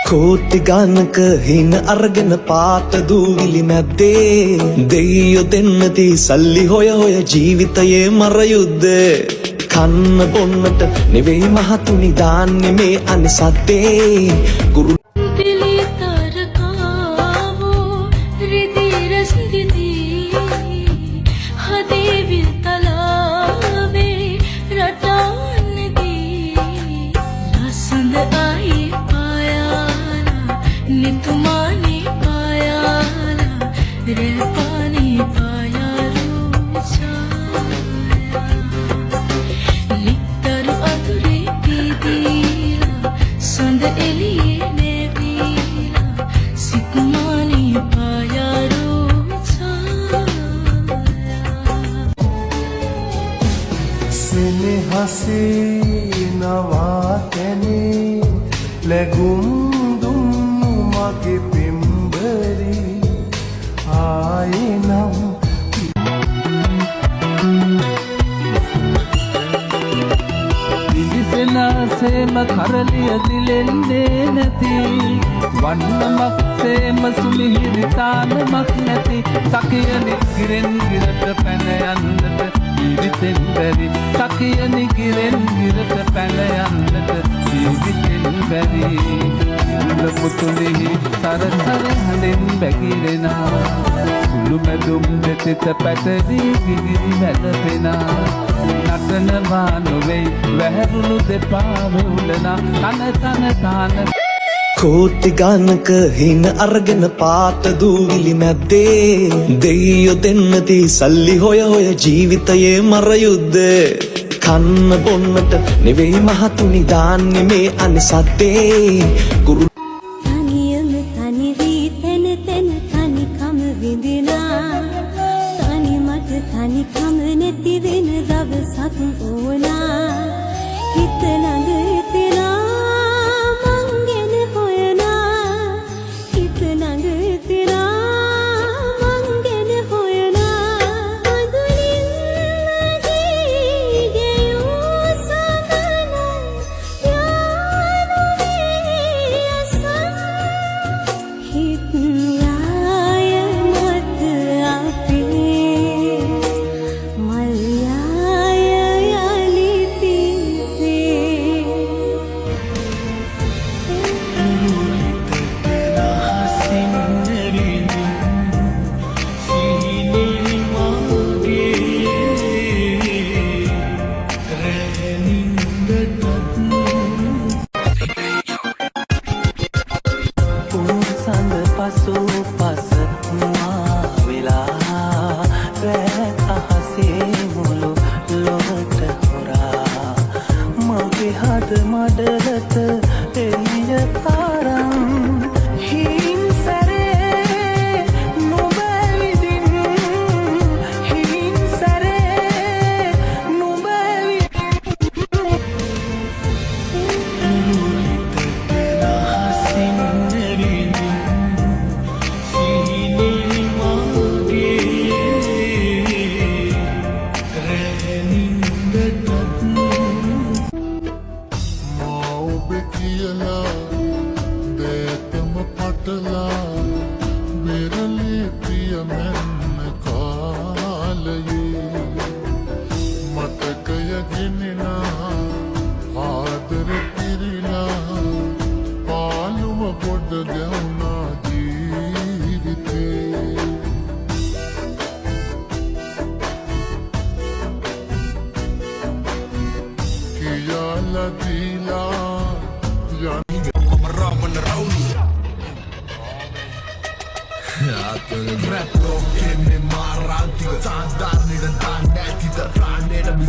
කෝටි ගානක හින අරගෙන පාත දූවිලි මැද්දේ දෙයියෝ දෙන්නදී සල්ලි හොය හොය ජීවිතයේ මර යුද්ධේ කන්න බොන්නට නෙවෙයි මහතුනි දාන්නේ මේ අනිසද්දේ ගුරු හසිනවා තැනේ ලැබුම් දුන්නු මගේ පෙම්බරි ආයෙනම් දිවිසෙනසේම කරලිය දිලෙන්නේ නැති වන්නමක් සේම සුමිහිරි තානමක් නැති සකියනි ගිරෙන් ගිරට පැන යන්නට ජීවිතෙන් බැරි සකියනි ගිරෙන් ගිරට පැන යන්නට ජීවිතෙන් බැරි මුලපුතුලිහි සරසර හඬෙන් බැගිරෙනා සුළු මැදුම් දෙතිත පැටදී ගිගිරි වැළපෙනා නටනවා නොවෙයි වැහැරුණු දෙපා වෙවුලනා තන තාන කෝටි ගානක හින අරගෙන පාත දූවිලි මැද්දේ දෙයියෝ දෙන්නදී සල්ලි හොය හොය ජීවිතයේ මර යුද්ධේ කන්න බොන්නට නෙවෙයි මහතුනි දාන්නේ මේ අනිසද්දේ ගුරු තනියම තනි වී තන තන තනිකම විඳිනා තනි මට තනිකම නැති වෙන දවසක් ඕනා හිත ළඟ එතනා මඩලත එළිය තරම් හින් සැරේ නොබැවිදින් හින් සැරේ නොබැවිදින් රහසින් නෙරිදින් සීනි මාගේ රැනින්දටත් කියලා දේතම පටලා වෙරළේ ප්‍රිය මැන්න කාලයේ මතකය ගෙනෙනා ආදර පිරිලා පාළුව ගොඩ ගැවුනා ජීවිතේ කියලා දීලා Rap rock che mi marra, ti sa da ni da da, ti da rane da mi